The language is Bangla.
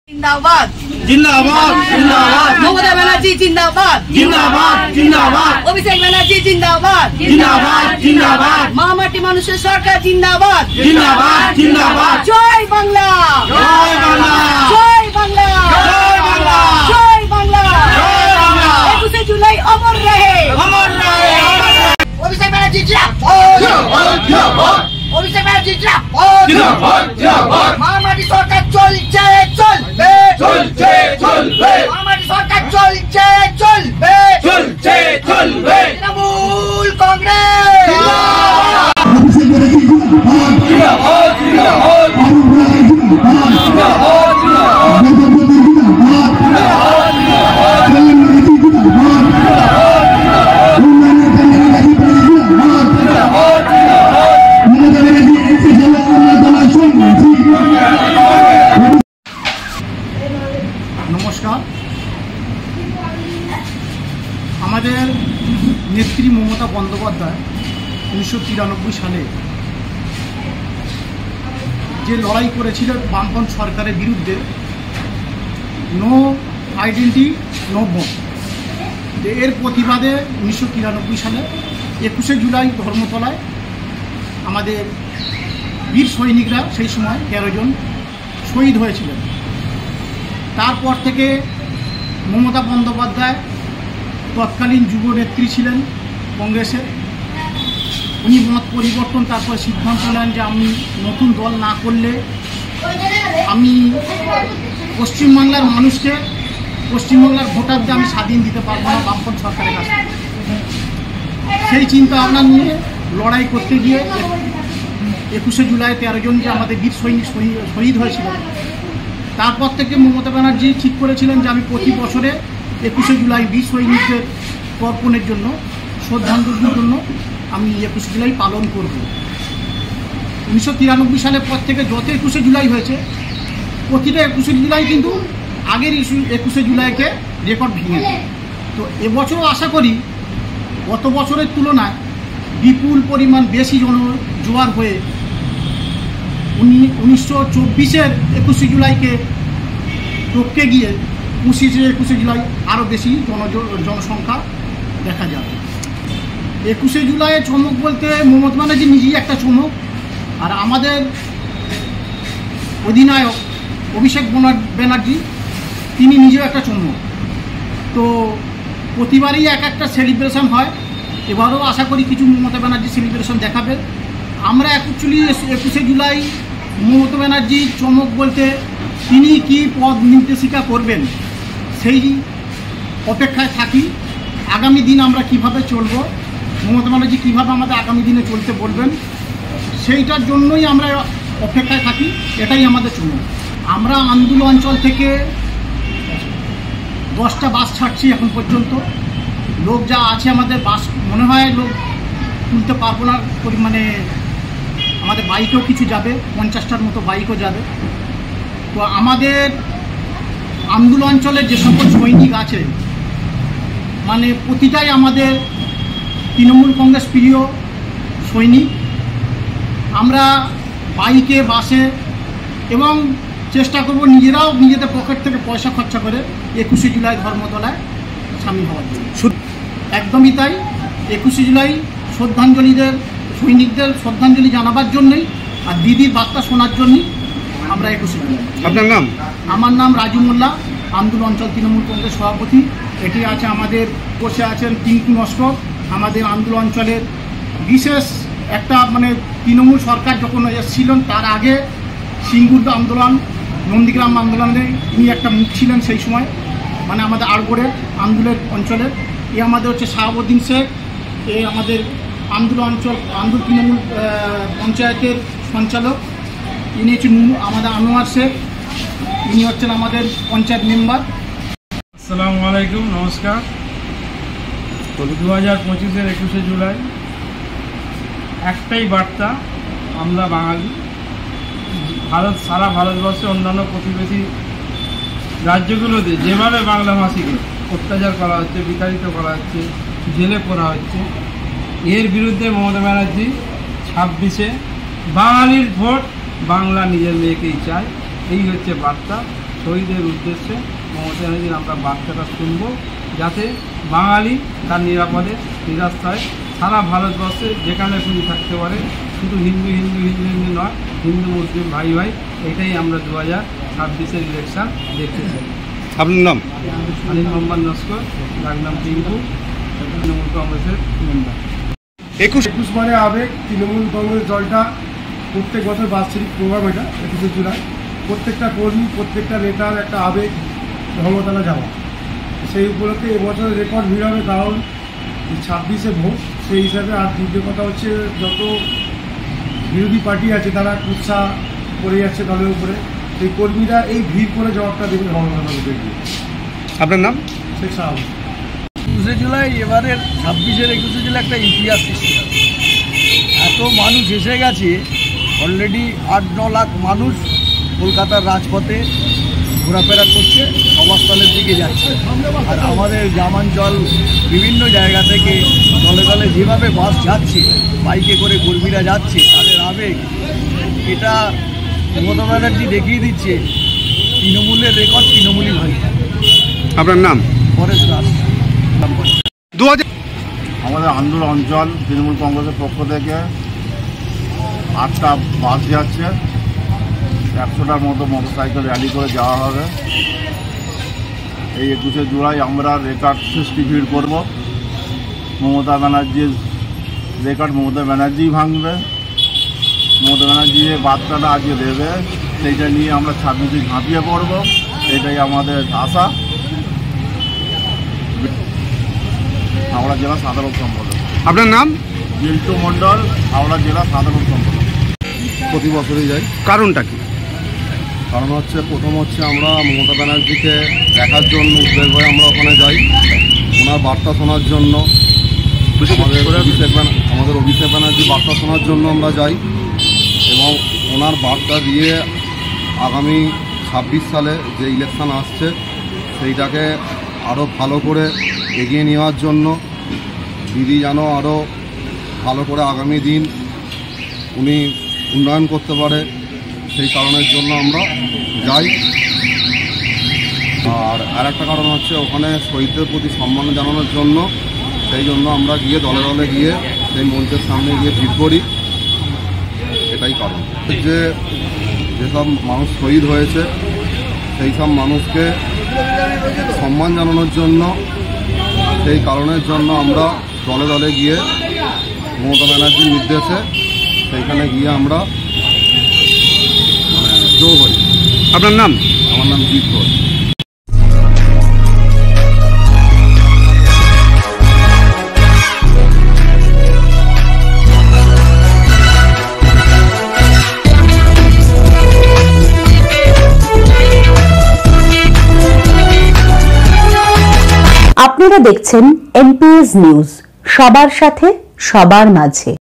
जिंदाबाद जिंदाबाद जिंदाबाद ममता बनर्जी जिंदाबाद जिंदाबाद जिंदाबाद अभिषेक बनर्जी जिंदाबाद जिंदाबाद जिंदाबाद महामाटी মানুষের সরকার জিন্দাবাদ जिंदाबाद जिंदाबाद জয় বাংলা जय बांग्ला জয় বাংলা जय बांग्ला জয় বাংলা जय बांग्ला 21 জুলাই অমর রহে अमर रहे অভিষেক बनर्जी जिंदाबाद जिंदाबाद অভিষেক बनर्जी जिंदाबाद जिंदाबाद महामाटी সরকার চলছে চলবে चलते चलबे महामाटी সরকার চলছে চলবে चलते चलबे তৃণমূল কংগ্রেস जिंदाबाद जिंदाबाद नमस्कार हमारे नेत्री ममता बंदोपाध्याय 1993 साले যে লড়াই করেছিল বামপন্থী সরকারের বিরুদ্ধে নো আইডেন্টি নো ভোট এর প্রতিবাদে 1993 সালে 21 জুলাই ধর্মতলায় আমাদের বীর সৈনিকরা সেই সময় 13 জন শহীদ হয়েছিলেন। তারপর থেকে মমতা বন্দ্যোপাধ্যায় তৎকালীন যুব নেত্রী ছিলেন কংগ্রেসের। উনি মত পরিবর্তন তারপর সিদ্ধান্ত নেন যে আমি নতুন দল না করলে আমি পশ্চিমবাংলার মানুষকে পশ্চিমবাংলার ভোটারদের আমি স্বাধীন দিতে পারবো না বামপন্থী সরকারের কাছে। সেই চিন্তা ভাবনা নিয়ে লড়াই করতে গিয়ে 21 জুলাই 13 জন যে আমাদের বীর সৈনিক শহীদ হয়েছিলেন, তারপর থেকে মমতা ব্যানার্জি ঠিক করেছিলেন যে আমি প্রতি বছরে 21 জুলাই বীর সৈনিকদের তর্পণের জন্য শ্রদ্ধাঞ্জলির জন্য আমি 21 জুলাই পালন করব। 1993 সালের পর থেকে যত 21 জুলাই হয়েছে প্রতিটা 21 জুলাই কিন্তু আগের 21 জুলাইকে রেকর্ড ভেঙে দেয়। তো এবছরও আশা করি গত বছরের তুলনায় বিপুল পরিমাণ বেশি জনজোয়ার হয়ে 1924-এর 21 জুলাইকে টপকে গিয়ে 21 জুলাই আরও বেশি জনসংখ্যা দেখা যাবে। 21 জুলাইয়ের চমক বলতে মমতা ব্যানার্জি নিজেই একটা চমক, আর আমাদের অধিনায়ক অভিষেক ব্যানার্জি তিনি নিজেও একটা চমক। তো প্রতিবারই এক একটা সেলিব্রেশন হয়, এবারও আশা করি কিছু মমতা ব্যানার্জি সেলিব্রেশন দেখাবে। আমরা অ্যাকচুয়ালি 21 জুলাই মমতা ব্যানার্জি চমক বলতে তিনি কি পদ নির্দেশিকা করবেন সেই অপেক্ষায় থাকি। আগামী দিন আমরা কিভাবে চলব, মমতা ব্যানার্জি কীভাবে আমাদের আগামী দিনে চলতে বলবেন সেইটার জন্যই আমরা অপেক্ষায় থাকি, এটাই আমাদের চমক। আমরা আন্দোলন অঞ্চল থেকে 10টা বাস ছাড়ছি এখন পর্যন্ত। লোক যা আছে আমাদের বাস মনে হয় লোক তুলতে পারবো না পরিমাণে, আমাদের বাইকেও কিছু যাবে, 50টার মতো বাইকও যাবে। তো আমাদের আন্দোলন অঞ্চলের যে সকল সৈনিক আছে মানে প্রতিটাই আমাদের তৃণমূল কংগ্রেস প্রিয় সৈনিক। আমরা বাইকে বাসে এবং চেষ্টা করব নিজেরাও নিজেদের পকেট থেকে পয়সা খরচা করে 21 জুলাই ধর্মতলায় সামিল হওয়ার জন্য। একদমই তাই, 21 জুলাই সৈনিকদের শ্রদ্ধাঞ্জলি জানাবার জন্যই আর দিদির বার্তা শোনার জন্যই আমরা 21 জুলাই। আপনার নাম? আমার নাম রাজু মোল্লা, আন্দোলন অঞ্চল তৃণমূল কংগ্রেস সভাপতি। এটি আছে আমাদের বসে আছেন টিঙ্কু নস্কর, আমাদের আন্দোলন অঞ্চলের বিশেষ একটা মানে তৃণমূল সরকার যখন এসেছিলেন তার আগে সিঙ্গুর আন্দোলন, নন্দীগ্রাম আন্দোলনে তিনি একটা মুখ ছিলেন সেই সময়, মানে আমাদের আড়গড়ের আন্দোলন অঞ্চলের। এ আমাদের হচ্ছে শাহাবুদ্দিন শেখ, এ আমাদের আন্দোলন তৃণমূল পঞ্চায়েতের সঞ্চালক। ইনি হচ্ছেন আমাদের আনোয়ার শেখ, ইনি হচ্ছেন আমাদের পঞ্চায়েত মেম্বার। আসসালামু আলাইকুম, নমস্কার। 2025-এর 21 জুলাই একটাই বার্তা, আমরা বাঙালি। সারা ভারতবর্ষে অন্যান্য প্রতিবেশী রাজ্যগুলোতে যেভাবে বাংলাভাষীকে অত্যাচার করা হচ্ছে, বিতাড়িত করা হচ্ছে, জেলে পড়া হচ্ছে, এর বিরুদ্ধে মমতা ব্যানার্জি 26-এ বাঙালির ভোট, বাংলা নিজের মেয়েকেই চায়, এই হচ্ছে বার্তা। শহীদের উদ্দেশ্যে মমতা ব্যানার্জির আমরা বার্তাটা শুনব, যাতে বাঙালি তার নিরাপদে নিরাশ্রয় সারা ভারতবর্ষে যেখানে খুশি থাকতে পারে। শুধু হিন্দু হিন্দু হিন্দু হিন্দু নয়, হিন্দু মুসলিম ভাই ভাই, এটাই আমরা 2026-এর ইলেকশন দেখতে চাই। আপনার নাম? আনিল মোহাম্মদ নস্কর, ডাকনাম টিঙ্কু, তৃণমূল কংগ্রেসের মেম্বার। 21 মানে আবেগ। তৃণমূল কংগ্রেস দলটা প্রত্যেক বছর বাৎসরিক প্রোগ্রাম, এটা 21 জুলাই। প্রত্যেকটা কর্মী, প্রত্যেকটা নেতার একটা আবেগ ধর্মতলা যাওয়া। সেই উপলক্ষে এবছর রেকর্ড ভিড় হবে, কারণ 26-এ ভোট। সেই হিসাবে আর দ্বিতীয় কথা হচ্ছে, যত বিরোধী পার্টি আছে তারা কুৎসা করে যাচ্ছে দলের উপরে। সেই কর্মীরা এই ভিড় করে জবাবটা দেবে ধর্মতলা গিয়ে। আপনার নাম? শেখ সাহেব। 21 জুলাই এবারের 26-এর 21 জুলাই একটা ইতিহাস সৃষ্টি হবে। এত মানুষ এসে গেছে, অলরেডি 8-9 লাখ মানুষ কলকাতার রাজপথে ঘোরাফেরা করছে, সভাস্থলের দিকে যাচ্ছে। আর আমাদের গ্রামাঞ্চল বিভিন্ন জায়গা থেকে দলে দলে যেভাবে বাস যাচ্ছে, বাইকে করে কর্মীরা যাচ্ছে, তাদের আবেগ, এটা মমতা ব্যানার্জি দেখিয়ে দিচ্ছে তৃণমূলের রেকর্ড তৃণমূলই ভাই। আপনার নাম? পরেশ দাস। আমাদের আন্দোলন অঞ্চল তৃণমূল কংগ্রেসের পক্ষ থেকে 8টা বাস যাচ্ছে, 100টার মতো মোটরসাইকেল র্যালি করে যাওয়া হবে। এই 21 জুলাই আমরা রেকর্ড সৃষ্টি ভিড় করব। মমতা ব্যানার্জির রেকর্ড মমতা ব্যানার্জিই ভাঙবে। মমতা ব্যানার্জি যে বার্তাটা আজকে দেবে, সেইটা নিয়ে আমরা 26 ঝাঁপিয়ে পড়ব, এটাই আমাদের আশা। হাওড়া জেলা সাধারণ সম্পাদক। আপনার নাম? বিল্টু মণ্ডল, হাওড়া জেলা সাধারণ সম্পাদক। প্রতি বছরই যাই। কারণটা কি? কারণ হচ্ছে, প্রথম হচ্ছে আমরা মমতা ব্যানার্জিকে দেখার জন্য উদ্বেগ হয়ে আমরা ওখানে যাই, ওনার বার্তা শোনার জন্য। আমাদের অভিষেক ব্যানার্জি বার্তা শোনার জন্য আমরা যাই, এবং ওনার বার্তা দিয়ে আগামী 26 সালে যে ইলেকশন আসছে সেইটাকে আরও ভালো করে এগিয়ে নেওয়ার জন্য, দিদি যেন আরও ভালো করে আগামী দিন উনি উন্নয়ন করতে পারে, সেই কারণের জন্য আমরা যাই। আর একটা কারণ হচ্ছে, ওখানে শহীদদের প্রতি সম্মান জানানোর জন্য, সেই জন্য আমরা গিয়ে দলে দলে গিয়ে সেই মঞ্চের সামনে গিয়ে ভিড় করি, এটাই কারণ। যেসব মানুষ শহীদ হয়েছে সেই সব মানুষকে সম্মান জানানোর জন্য, সেই কারণের জন্য আমরা দলে দলে গিয়ে মমতা ব্যানার্জির নির্দেশে সেইখানে গিয়ে আমরা যোগ হই। আপনার নাম? আমার নাম জিৎ ঘোষ। আপনারা দেখছেন এনপিএস নিউজ, সবার সাথে সবার মাঝে।